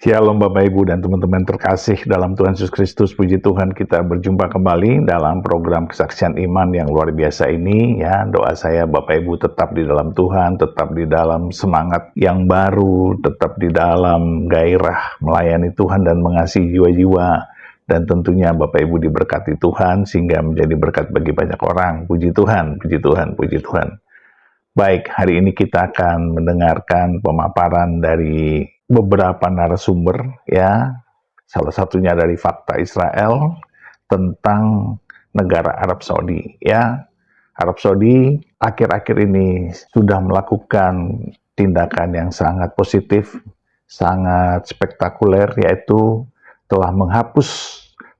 Shalom Bapak Ibu dan teman-teman terkasih dalam Tuhan Yesus Kristus. Puji Tuhan, kita berjumpa kembali dalam program Kesaksian Iman yang luar biasa ini. Ya, doa saya Bapak Ibu tetap di dalam Tuhan, tetap di dalam semangat yang baru, tetap di dalam gairah melayani Tuhan dan mengasihi jiwa-jiwa. Dan tentunya Bapak Ibu diberkati Tuhan sehingga menjadi berkat bagi banyak orang. Puji Tuhan, puji Tuhan, puji Tuhan. Baik, hari ini kita akan mendengarkan pemaparan dari beberapa narasumber, ya. Salah satunya dari Fakta Israel tentang negara Arab Saudi, ya. Arab Saudi akhir-akhir ini sudah melakukan tindakan yang sangat positif, sangat spektakuler, yaitu telah menghapus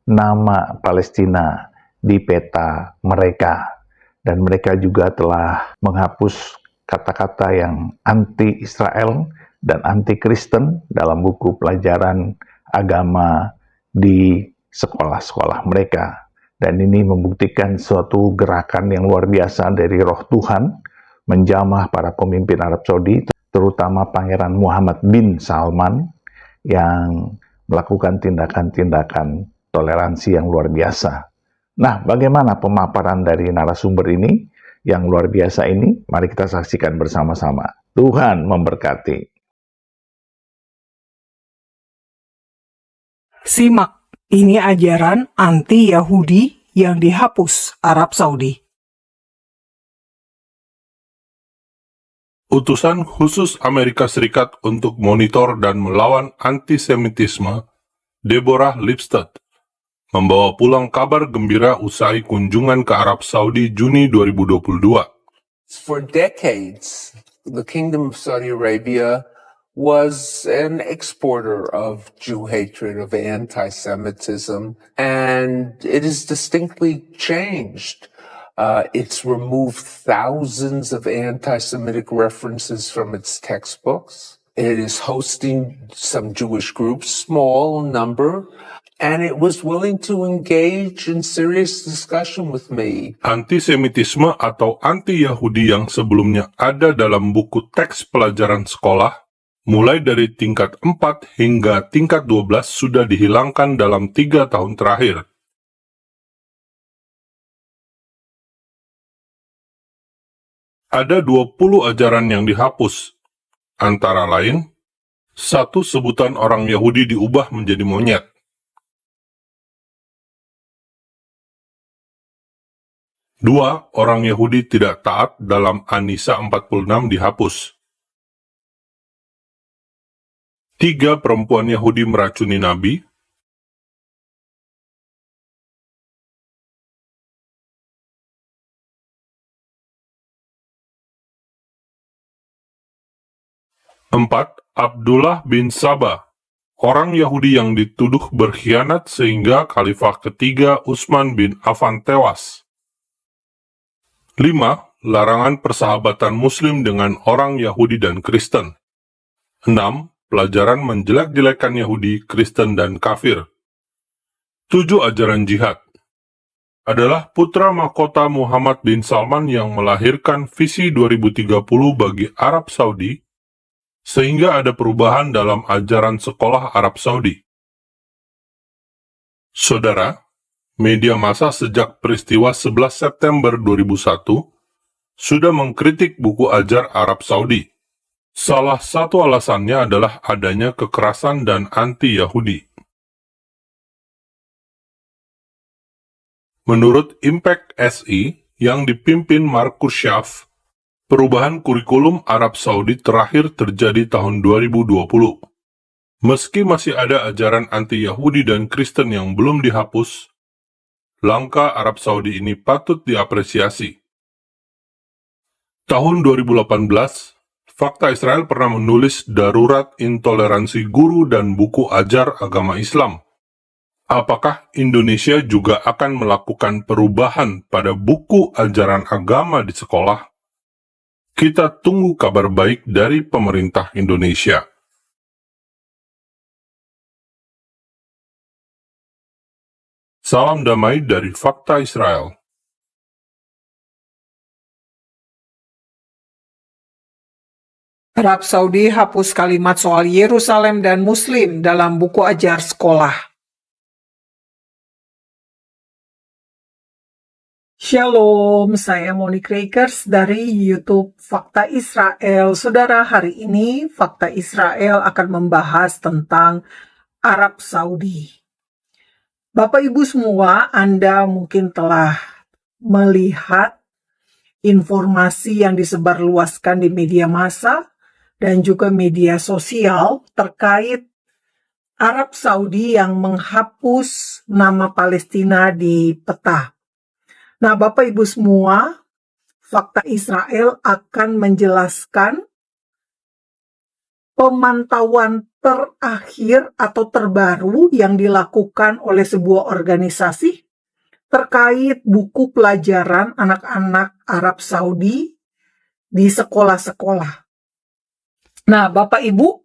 nama Palestina di peta mereka. Dan mereka juga telah menghapus kata-kata yang anti-Israel dan anti-Kristen dalam buku pelajaran agama di sekolah-sekolah mereka. Dan ini membuktikan suatu gerakan yang luar biasa dari Roh Tuhan menjamah para pemimpin Arab Saudi, terutama Pangeran Muhammad bin Salman yang melakukan tindakan-tindakan toleransi yang luar biasa. Nah, bagaimana pemaparan dari narasumber ini yang luar biasa ini? Mari kita saksikan bersama-sama. Tuhan memberkati. Simak, ini ajaran anti-Yahudi yang dihapus Arab Saudi. Utusan khusus Amerika Serikat untuk monitor dan melawan antisemitisme, Deborah Lipstadt, membawa pulang kabar gembira usai kunjungan ke Arab Saudi Juni 2022. For decades, the Kingdom of Saudi Arabia was an exporter of Jew hatred, of anti-Semitism, and it has distinctly changed. It's removed thousands of anti-Semitic references from its textbooks. It is hosting some Jewish groups, small number, and it was willing to engage in serious discussion with me. Antisemitisme atau anti-Yahudi yang sebelumnya ada dalam buku teks pelajaran sekolah, mulai dari tingkat 4 hingga tingkat 12 sudah dihilangkan dalam 3 tahun terakhir. Ada 20 ajaran yang dihapus, antara lain, 1 sebutan orang Yahudi diubah menjadi monyet. 2 orang Yahudi tidak taat dalam An-Nisa 46 dihapus. 3 perempuan Yahudi meracuni Nabi. 4 Abdullah bin Sabah, orang Yahudi yang dituduh berkhianat sehingga Khalifah ketiga Utsman bin Affan tewas. 5 larangan persahabatan Muslim dengan orang Yahudi dan Kristen. 6 pelajaran menjelek-jelekan Yahudi, Kristen, dan kafir. 7 ajaran jihad. Adalah putra mahkota Muhammad bin Salman yang melahirkan visi 2030 bagi Arab Saudi, sehingga ada perubahan dalam ajaran sekolah Arab Saudi. Saudara, media massa sejak peristiwa 11 September 2001 sudah mengkritik buku ajar Arab Saudi. Salah satu alasannya adalah adanya kekerasan dan anti-Yahudi. Menurut Impact SI yang dipimpin Markus Schaff, perubahan kurikulum Arab Saudi terakhir terjadi tahun 2020. Meski masih ada ajaran anti-Yahudi dan Kristen yang belum dihapus, langkah Arab Saudi ini patut diapresiasi. Tahun 2018, Fakta Israel pernah menulis darurat intoleransi guru dan buku ajar agama Islam. Apakah Indonesia juga akan melakukan perubahan pada buku ajaran agama di sekolah? Kita tunggu kabar baik dari pemerintah Indonesia. Salam damai dari Fakta Israel. Arab Saudi hapus kalimat soal Yerusalem dan Muslim dalam buku ajar sekolah. Shalom, saya Monique Rakers dari YouTube Fakta Israel. Saudara, hari ini Fakta Israel akan membahas tentang Arab Saudi. Bapak Ibu semua, Anda mungkin telah melihat informasi yang disebarluaskan di media massa dan juga media sosial terkait Arab Saudi yang menghapus nama Palestina di peta. Nah, Bapak Ibu semua, Fakta Israel akan menjelaskan pemantauan terakhir atau terbaru yang dilakukan oleh sebuah organisasi terkait buku pelajaran anak-anak Arab Saudi di sekolah-sekolah. Nah, Bapak Ibu,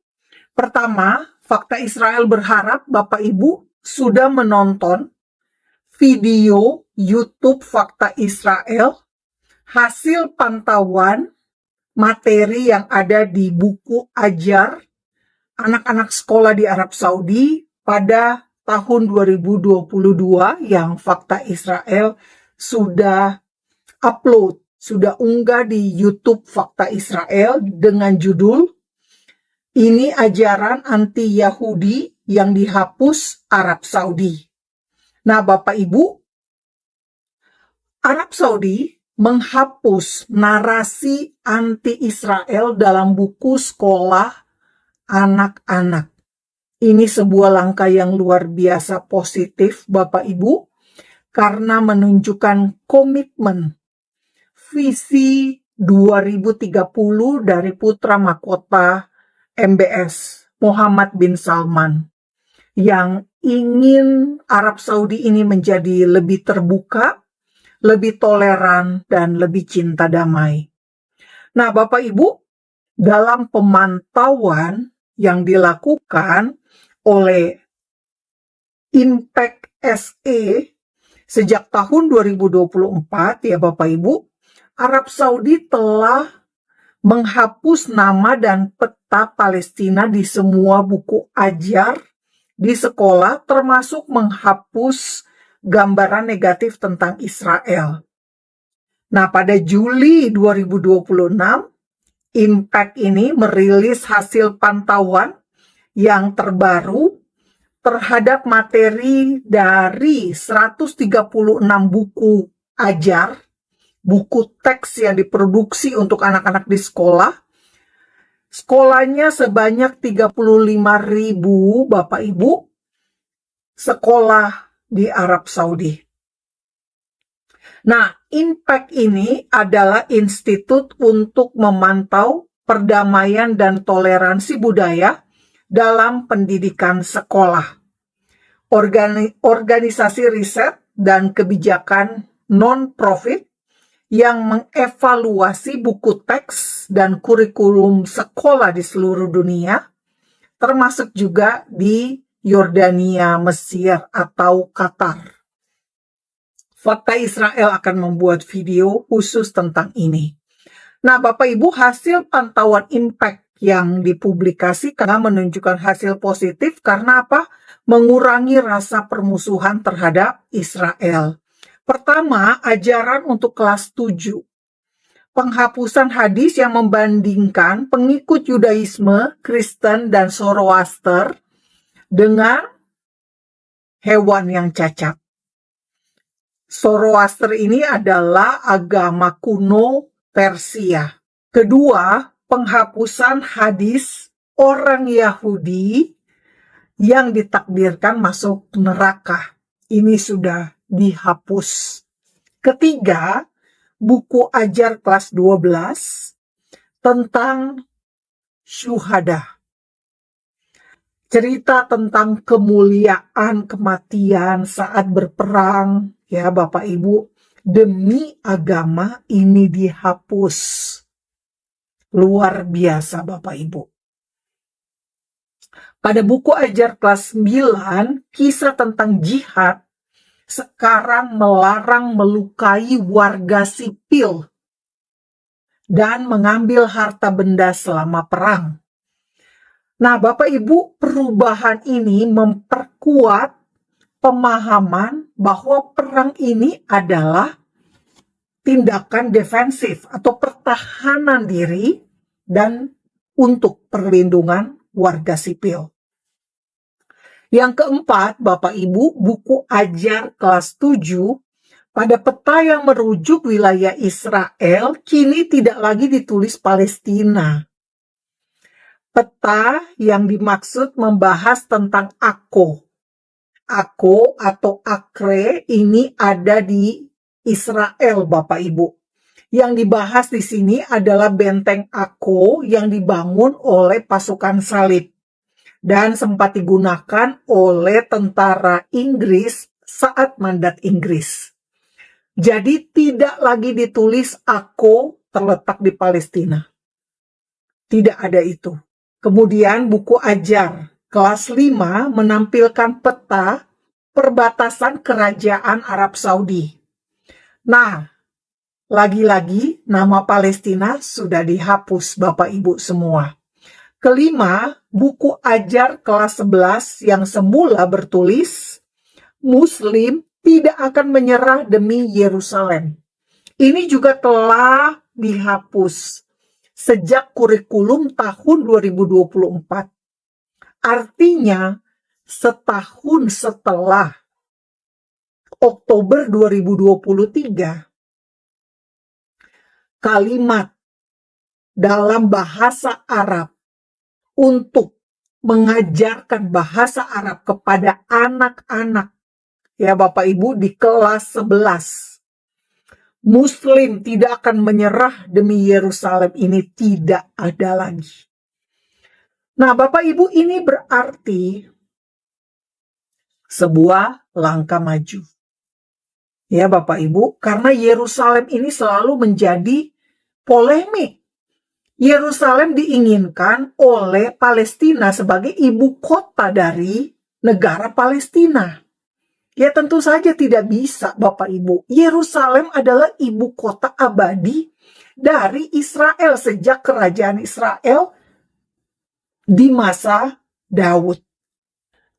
pertama, Fakta Israel berharap Bapak Ibu sudah menonton video YouTube Fakta Israel hasil pantauan materi yang ada di buku ajar anak-anak sekolah di Arab Saudi pada tahun 2022 yang Fakta Israel sudah upload, sudah unggah di YouTube Fakta Israel dengan judul "Ini Ajaran Anti-Yahudi yang Dihapus Arab Saudi". Nah, Bapak Ibu, Arab Saudi menghapus narasi anti-Israel dalam buku sekolah anak-anak. Ini sebuah langkah yang luar biasa positif, Bapak Ibu, karena menunjukkan komitmen visi 2030 dari putra mahkota MBS Muhammad bin Salman yang ingin Arab Saudi ini menjadi lebih terbuka, lebih toleran, dan lebih cinta damai. Nah, Bapak Ibu, dalam pemantauan yang dilakukan oleh Impact SE sejak tahun 2024, ya Bapak Ibu, Arab Saudi telah menghapus nama dan peta Palestina di semua buku ajar di sekolah, termasuk menghapus gambaran negatif tentang Israel. Nah, pada Juli 2026, Impact ini merilis hasil pantauan yang terbaru terhadap materi dari 136 buku ajar, buku teks yang diproduksi untuk anak-anak di sekolah. Sekolahnya sebanyak 35.000 Bapak Ibu sekolah di Arab Saudi. Nah, Impact ini adalah institut untuk memantau perdamaian dan toleransi budaya dalam pendidikan sekolah. Organisasi riset dan kebijakan non-profit yang mengevaluasi buku teks dan kurikulum sekolah di seluruh dunia, termasuk juga di Yordania, Mesir, atau Qatar. Fakta Israel akan membuat video khusus tentang ini. Nah, Bapak Ibu, hasil pantauan Impact yang dipublikasikan menunjukkan hasil positif karena apa? Mengurangi rasa permusuhan terhadap Israel. Pertama, ajaran untuk kelas 7. Penghapusan hadis yang membandingkan pengikut Yudaisme, Kristen, dan Zoroaster dengan hewan yang cacat. Zoroaster ini adalah agama kuno Persia. Kedua, penghapusan hadis orang Yahudi yang ditakdirkan masuk neraka. Ini sudah dihapus. Ketiga, buku ajar kelas 12 tentang syuhada. Cerita tentang kemuliaan kematian saat berperang, ya Bapak Ibu, demi agama ini dihapus. Luar biasa Bapak Ibu. Pada buku ajar kelas 9, kisah tentang jihad sekarang melarang melukai warga sipil dan mengambil harta benda selama perang. Nah, Bapak Ibu, perubahan ini memperkuat pemahaman bahwa perang ini adalah tindakan defensif atau pertahanan diri dan untuk perlindungan warga sipil. Yang keempat, Bapak Ibu, buku ajar kelas 7 pada peta yang merujuk wilayah Israel kini tidak lagi ditulis Palestina. Peta yang dimaksud membahas tentang Akko. Akko atau Akre ini ada di Israel, Bapak Ibu. Yang dibahas di sini adalah benteng Akko yang dibangun oleh pasukan salib dan sempat digunakan oleh tentara Inggris saat mandat Inggris. Jadi tidak lagi ditulis Akko terletak di Palestina. Tidak ada itu. Kemudian buku ajar kelas 5 menampilkan peta perbatasan kerajaan Arab Saudi. Nah, lagi-lagi nama Palestina sudah dihapus Bapak Ibu semua. Kelima, buku ajar kelas 11 yang semula bertulis Muslim tidak akan menyerah demi Yerusalem. Ini juga telah dihapus sejak kurikulum tahun 2024. Artinya, setahun setelah Oktober 2023, kalimat dalam bahasa Arab untuk mengajarkan bahasa Arab kepada anak-anak, ya Bapak Ibu, di kelas 11. Muslim tidak akan menyerah demi Yerusalem ini tidak ada lagi. Nah, Bapak Ibu, ini berarti sebuah langkah maju. Ya Bapak Ibu, karena Yerusalem ini selalu menjadi polemik. Yerusalem diinginkan oleh Palestina sebagai ibu kota dari negara Palestina. Ya tentu saja tidak bisa Bapak Ibu. Yerusalem adalah ibu kota abadi dari Israel sejak kerajaan Israel di masa Daud.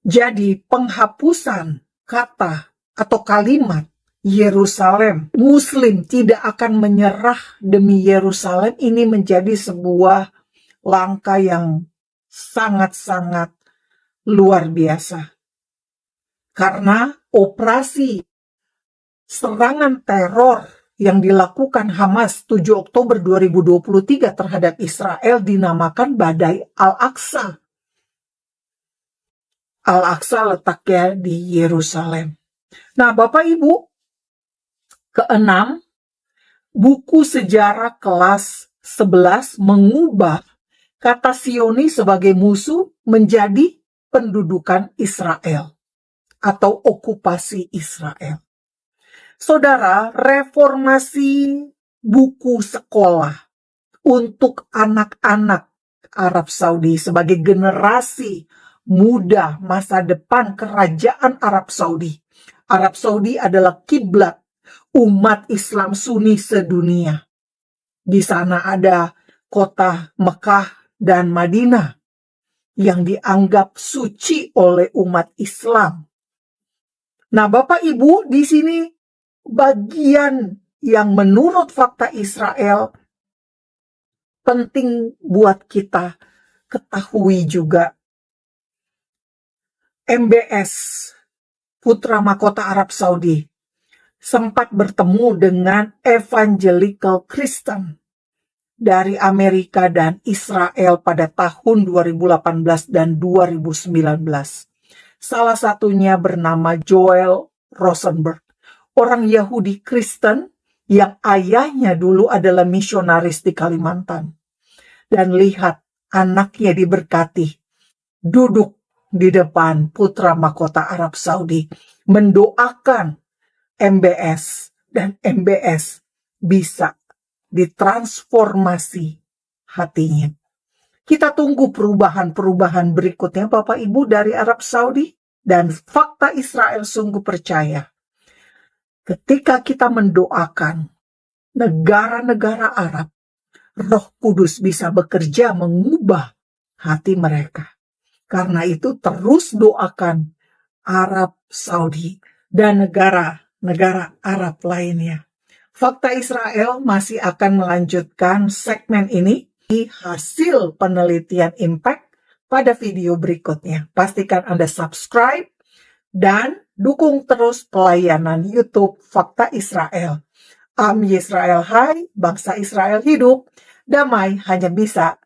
Jadi penghapusan kata atau kalimat Yerusalem, Muslim tidak akan menyerah demi Yerusalem, ini menjadi sebuah langkah yang sangat-sangat luar biasa. Karena operasi serangan teror yang dilakukan Hamas 7 Oktober 2023 terhadap Israel dinamakan Badai Al-Aqsa. Al-Aqsa letaknya di Yerusalem. Nah, Bapak Ibu, keenam, buku sejarah kelas 11 mengubah kata Sioni sebagai musuh menjadi pendudukan Israel atau okupasi Israel. Saudara, reformasi buku sekolah untuk anak-anak Arab Saudi sebagai generasi muda masa depan kerajaan Arab Saudi. Arab Saudi adalah kiblat umat Islam Sunni sedunia. Di sana ada kota Mekah dan Madinah yang dianggap suci oleh umat Islam. Nah, Bapak Ibu, di sini bagian yang menurut fakta Israel penting buat kita ketahui juga. MBS, putra mahkota Arab Saudi, sempat bertemu dengan evangelical Kristen dari Amerika dan Israel pada tahun 2018 dan 2019. Salah satunya bernama Joel Rosenberg, orang Yahudi Kristen yang ayahnya dulu adalah misionaris di Kalimantan. Dan lihat, anaknya diberkati, duduk di depan putra mahkota Arab Saudi, mendoakan MBS, dan MBS bisa ditransformasi hatinya. Kita tunggu perubahan-perubahan berikutnya Bapak Ibu dari Arab Saudi, dan fakta Israel sungguh percaya. Ketika kita mendoakan negara-negara Arab Roh Kudus bisa bekerja mengubah hati mereka. Karena itu terus doakan Arab Saudi dan negara-negara Arab lainnya. Fakta Israel masih akan melanjutkan segmen ini di hasil penelitian impact pada video berikutnya. Pastikan Anda subscribe dan dukung terus pelayanan YouTube Fakta Israel. Am Yisrael Hai, bangsa Israel hidup, damai hanya bisa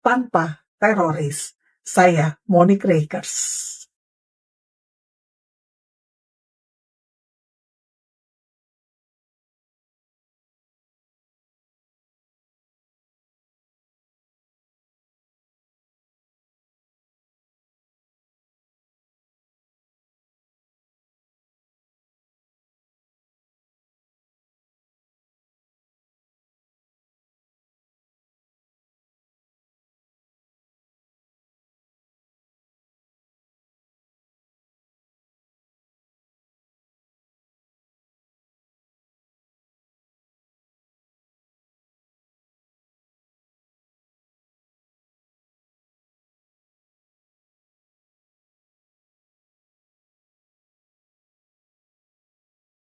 tanpa teroris. Saya Monique Rakers.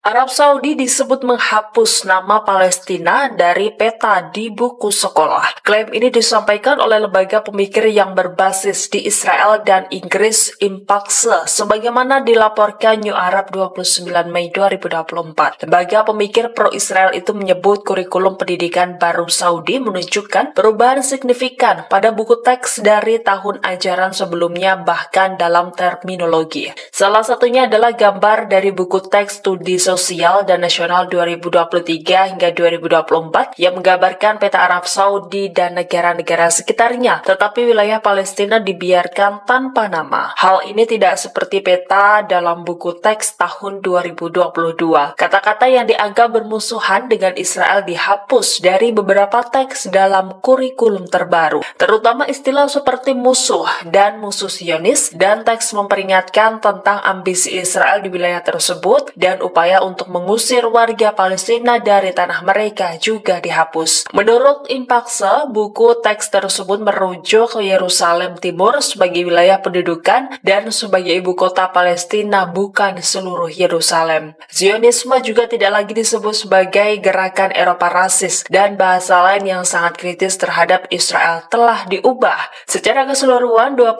Arab Saudi disebut menghapus nama Palestina dari peta di buku sekolah. Klaim ini disampaikan oleh lembaga pemikir yang berbasis di Israel dan Inggris, Impaxe, sebagaimana dilaporkan New Arab 29 Mei 2024. Lembaga pemikir pro-Israel itu menyebut kurikulum pendidikan baru Saudi menunjukkan perubahan signifikan pada buku teks dari tahun ajaran sebelumnya, bahkan dalam terminologi. Salah satunya adalah gambar dari buku teks studi Sosial dan Nasional 2023 hingga 2024 yang menggambarkan peta Arab Saudi dan negara-negara sekitarnya, tetapi wilayah Palestina dibiarkan tanpa nama. Hal ini tidak seperti peta dalam buku teks tahun 2022. Kata-kata yang dianggap bermusuhan dengan Israel dihapus dari beberapa teks dalam kurikulum terbaru, terutama istilah seperti musuh dan musuh Zionis, dan teks memperingatkan tentang ambisi Israel di wilayah tersebut dan upaya untuk mengusir warga Palestina dari tanah mereka juga dihapus. Menurut Impaxe, buku teks tersebut merujuk ke Yerusalem Timur sebagai wilayah pendudukan dan sebagai ibu kota Palestina, bukan seluruh Yerusalem. Zionisme juga tidak lagi disebut sebagai gerakan Eropa rasis, dan bahasa lain yang sangat kritis terhadap Israel telah diubah. Secara keseluruhan, 21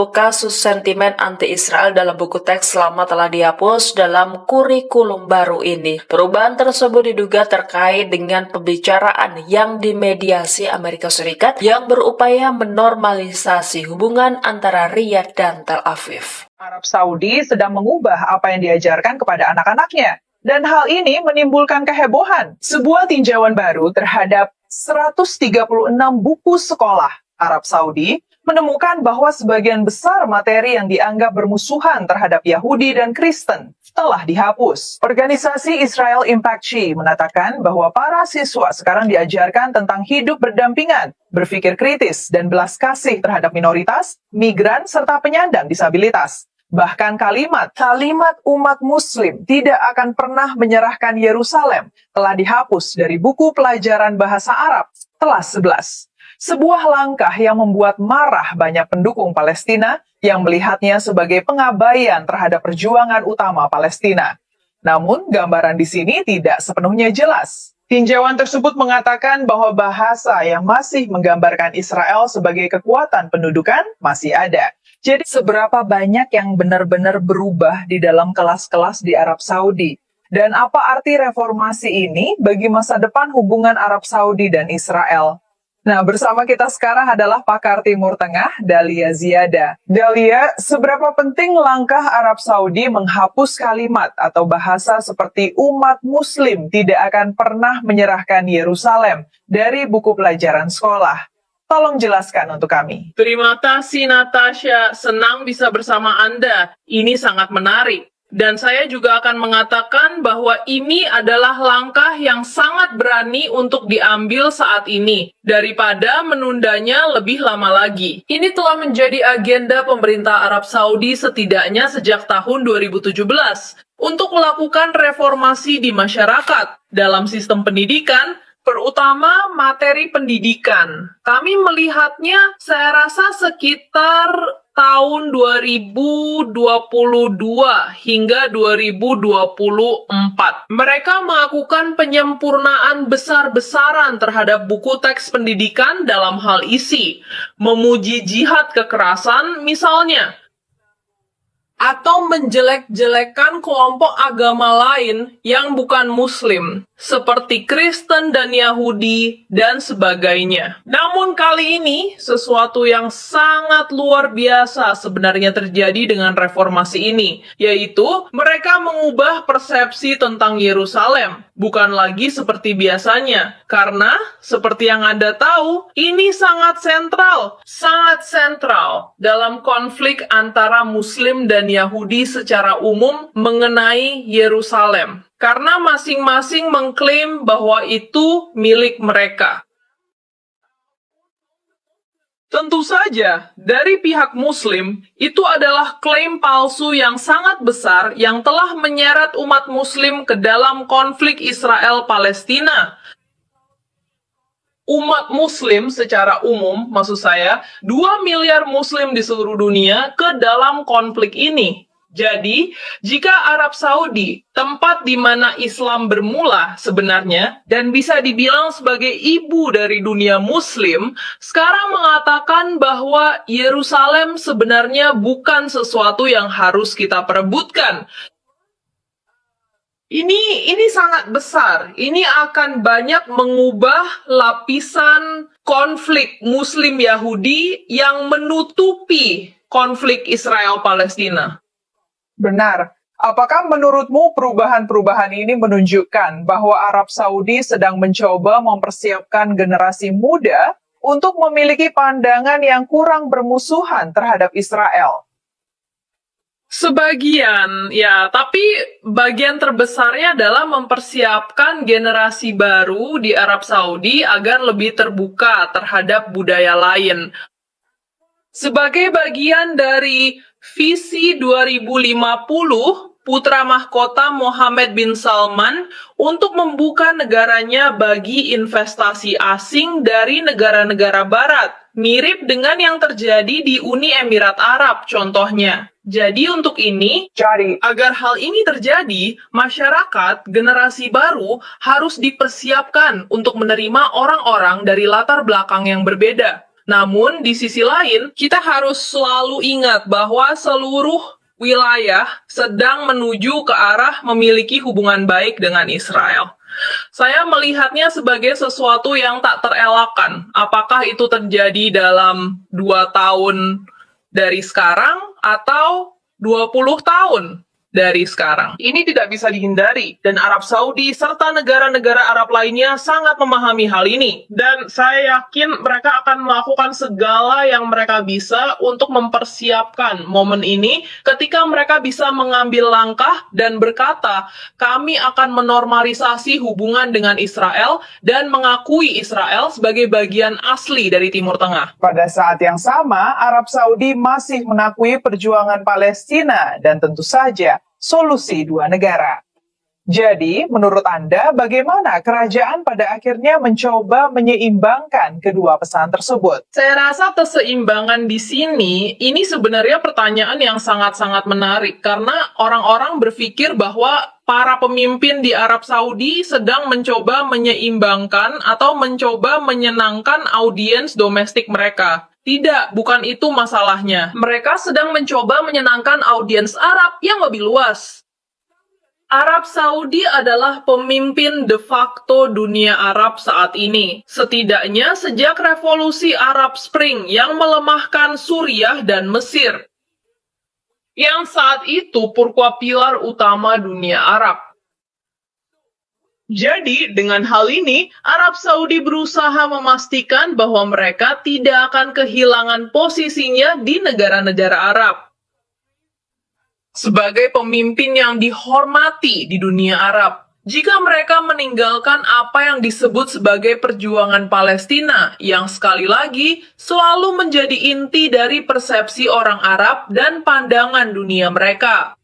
kasus sentimen anti-Israel dalam buku teks lama telah dihapus dalam kurikulum baru ini. Perubahan tersebut diduga terkait dengan pembicaraan yang dimediasi Amerika Serikat yang berupaya menormalisasi hubungan antara Riyadh dan Tel Aviv. Arab Saudi sedang mengubah apa yang diajarkan kepada anak-anaknya. Dan hal ini menimbulkan kehebohan. Sebuah tinjauan baru terhadap 136 buku sekolah Arab Saudi menemukan bahwa sebagian besar materi yang dianggap bermusuhan terhadap Yahudi dan Kristen telah dihapus. Organisasi Israel Impact mengatakan bahwa para siswa sekarang diajarkan tentang hidup berdampingan, berpikir kritis, dan belas kasih terhadap minoritas, migran, serta penyandang disabilitas. Bahkan kalimat umat muslim tidak akan pernah menyerahkan Yerusalem telah dihapus dari buku pelajaran bahasa Arab kelas 11. Sebuah langkah yang membuat marah banyak pendukung Palestina yang melihatnya sebagai pengabaian terhadap perjuangan utama Palestina. Namun, gambaran di sini tidak sepenuhnya jelas. Tinjauan tersebut mengatakan bahwa bahasa yang masih menggambarkan Israel sebagai kekuatan pendudukan masih ada. Jadi, seberapa banyak yang benar-benar berubah di dalam kelas-kelas di Arab Saudi? Dan apa arti reformasi ini bagi masa depan hubungan Arab Saudi dan Israel? Nah, bersama kita sekarang adalah pakar Timur Tengah, Dalia Ziada. Dalia, seberapa penting langkah Arab Saudi menghapus kalimat atau bahasa seperti umat muslim tidak akan pernah menyerahkan Yerusalem dari buku pelajaran sekolah? Tolong jelaskan untuk kami. Terima kasih Natasha, senang bisa bersama Anda. Ini sangat menarik. Dan saya juga akan mengatakan bahwa ini adalah langkah yang sangat berani untuk diambil saat ini, daripada menundanya lebih lama lagi. Ini telah menjadi agenda pemerintah Arab Saudi setidaknya sejak tahun 2017, untuk melakukan reformasi di masyarakat, dalam sistem pendidikan, Terutama materi pendidikan. Kami melihatnya, saya rasa sekitar tahun 2022 hingga 2024. Mereka melakukan penyempurnaan besar-besaran terhadap buku teks pendidikan dalam hal isi, memuji jihad kekerasan misalnya, atau menjelek-jelekan kelompok agama lain yang bukan Muslim, seperti Kristen dan Yahudi, dan sebagainya. Namun kali ini, sesuatu yang sangat luar biasa sebenarnya terjadi dengan reformasi ini, yaitu mereka mengubah persepsi tentang Yerusalem, bukan lagi seperti biasanya. Karena, seperti yang Anda tahu, ini sangat sentral dalam konflik antara Muslim dan Yahudi secara umum mengenai Yerusalem. Karena masing-masing mengklaim bahwa itu milik mereka. Tentu saja, dari pihak Muslim, itu adalah klaim palsu yang sangat besar yang telah menyeret umat Muslim ke dalam konflik Israel-Palestina. Umat Muslim secara umum, maksud saya, 2 miliar Muslim di seluruh dunia ke dalam konflik ini. Jadi, jika Arab Saudi, tempat di mana Islam bermula sebenarnya, dan bisa dibilang sebagai ibu dari dunia Muslim, sekarang mengatakan bahwa Yerusalem sebenarnya bukan sesuatu yang harus kita perebutkan. Ini sangat besar. Ini akan banyak mengubah lapisan konflik Muslim Yahudi yang menutupi konflik Israel-Palestina. Benar. Apakah menurutmu perubahan-perubahan ini menunjukkan bahwa Arab Saudi sedang mencoba mempersiapkan generasi muda untuk memiliki pandangan yang kurang bermusuhan terhadap Israel? Sebagian, ya, tapi bagian terbesarnya adalah mempersiapkan generasi baru di Arab Saudi agar lebih terbuka terhadap budaya lain. Sebagai bagian dari visi 2050, putra mahkota Mohammed bin Salman untuk membuka negaranya bagi investasi asing dari negara-negara barat, mirip dengan yang terjadi di Uni Emirat Arab contohnya. Jadi untuk ini, agar hal ini terjadi, masyarakat generasi baru harus dipersiapkan untuk menerima orang-orang dari latar belakang yang berbeda. Namun, di sisi lain, kita harus selalu ingat bahwa seluruh wilayah sedang menuju ke arah memiliki hubungan baik dengan Israel. Saya melihatnya sebagai sesuatu yang tak terelakkan. Apakah itu terjadi dalam 2 tahun dari sekarang atau 20 tahun dari sekarang? Ini tidak bisa dihindari, dan Arab Saudi serta negara-negara Arab lainnya sangat memahami hal ini. Dan saya yakin mereka akan melakukan segala yang mereka bisa untuk mempersiapkan momen ini ketika mereka bisa mengambil langkah dan berkata, kami akan menormalisasi hubungan dengan Israel dan mengakui Israel sebagai bagian asli dari Timur Tengah. Pada saat yang sama, Arab Saudi masih mengakui perjuangan Palestina dan tentu saja solusi 2 negara. Jadi, menurut Anda, bagaimana kerajaan pada akhirnya mencoba menyeimbangkan kedua pesan tersebut? Saya rasa keseimbangan di sini, ini sebenarnya pertanyaan yang sangat-sangat menarik, karena orang-orang berpikir bahwa para pemimpin di Arab Saudi sedang mencoba menyeimbangkan atau mencoba menyenangkan audiens domestik mereka. Tidak, bukan itu masalahnya. Mereka sedang mencoba menyenangkan audiens Arab yang lebih luas. Arab Saudi adalah pemimpin de facto dunia Arab saat ini, setidaknya sejak revolusi Arab Spring yang melemahkan Suriah dan Mesir, yang saat itu merupakan pilar utama dunia Arab. Jadi, dengan hal ini, Arab Saudi berusaha memastikan bahwa mereka tidak akan kehilangan posisinya di negara-negara Arab sebagai pemimpin yang dihormati di dunia Arab. Jika mereka meninggalkan apa yang disebut sebagai perjuangan Palestina, yang sekali lagi selalu menjadi inti dari persepsi orang Arab dan pandangan dunia mereka.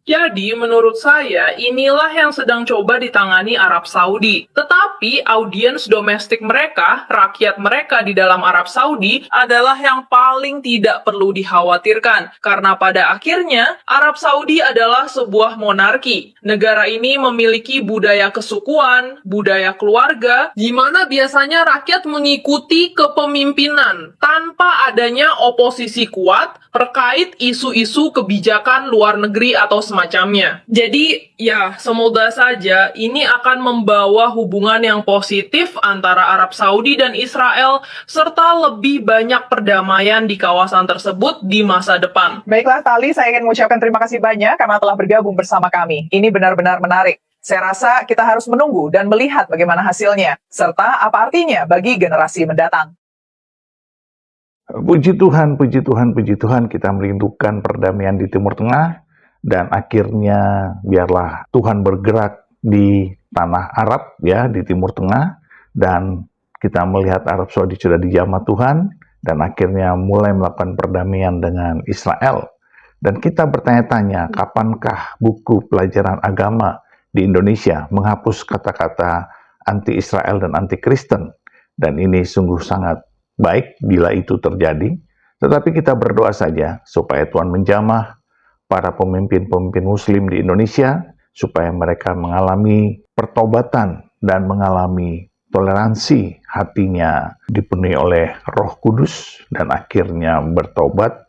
Jadi, menurut saya, inilah yang sedang coba ditangani Arab Saudi. Tetapi, audiens domestik mereka, rakyat mereka di dalam Arab Saudi, adalah yang paling tidak perlu dikhawatirkan. Karena pada akhirnya, Arab Saudi adalah sebuah monarki. Negara ini memiliki budaya kesukuan, budaya keluarga, di mana biasanya rakyat mengikuti kepemimpinan tanpa adanya oposisi kuat terkait isu-isu kebijakan luar negeri atau semacamnya. Jadi, ya, semoga saja ini akan membawa hubungan yang positif antara Arab Saudi dan Israel, serta lebih banyak perdamaian di kawasan tersebut di masa depan. Baiklah, Tali, saya ingin mengucapkan terima kasih banyak karena telah bergabung bersama kami. Ini benar-benar menarik. Saya rasa kita harus menunggu dan melihat bagaimana hasilnya, serta apa artinya bagi generasi mendatang. Puji Tuhan, puji Tuhan, puji Tuhan, kita merindukan perdamaian di Timur Tengah, dan akhirnya biarlah Tuhan bergerak di tanah Arab, ya, di Timur Tengah, dan kita melihat Arab Saudi sudah dijamah Tuhan, dan akhirnya mulai melakukan perdamaian dengan Israel. Dan kita bertanya-tanya, kapankah buku pelajaran agama di Indonesia menghapus kata-kata anti-Israel dan anti-Kristen? Dan ini sungguh sangat baik bila itu terjadi, tetapi kita berdoa saja supaya Tuhan menjamah para pemimpin-pemimpin Muslim di Indonesia, supaya mereka mengalami pertobatan dan mengalami toleransi, hatinya dipenuhi oleh Roh Kudus, dan akhirnya bertobat,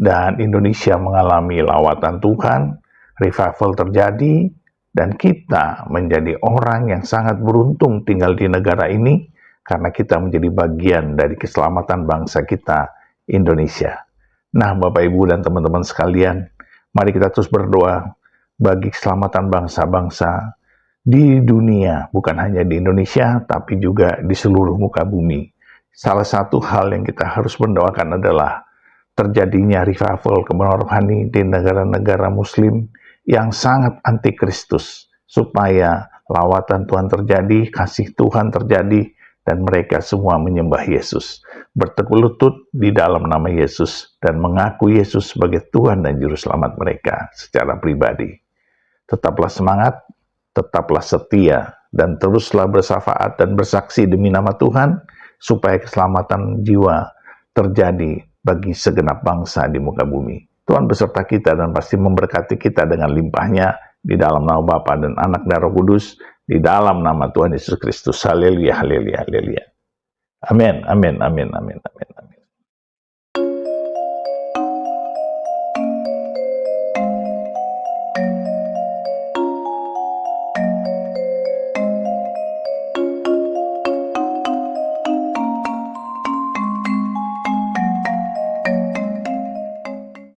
dan Indonesia mengalami lawatan Tuhan, revival terjadi, dan kita menjadi orang yang sangat beruntung tinggal di negara ini, karena kita menjadi bagian dari keselamatan bangsa kita, Indonesia. Nah, Bapak, Ibu, dan teman-teman sekalian, mari kita terus berdoa bagi keselamatan bangsa-bangsa di dunia, bukan hanya di Indonesia, tapi juga di seluruh muka bumi. Salah satu hal yang kita harus mendoakan adalah terjadinya revival kebenaran rohani di negara-negara Muslim yang sangat anti-Kristus, supaya lawatan Tuhan terjadi, kasih Tuhan terjadi, dan mereka semua menyembah Yesus, berteguh lutut di dalam nama Yesus, dan mengaku Yesus sebagai Tuhan dan Juru Selamat mereka secara pribadi. Tetaplah semangat, tetaplah setia, dan teruslah bersyafaat dan bersaksi demi nama Tuhan, supaya keselamatan jiwa terjadi bagi segenap bangsa di muka bumi. Tuhan beserta kita dan pasti memberkati kita dengan limpahnya, di dalam nama Bapa dan Anak dan Roh Kudus, di dalam nama Tuhan Yesus Kristus. Haleluya, haleluya, haleluya. Amin, amin, amin, amin, amin.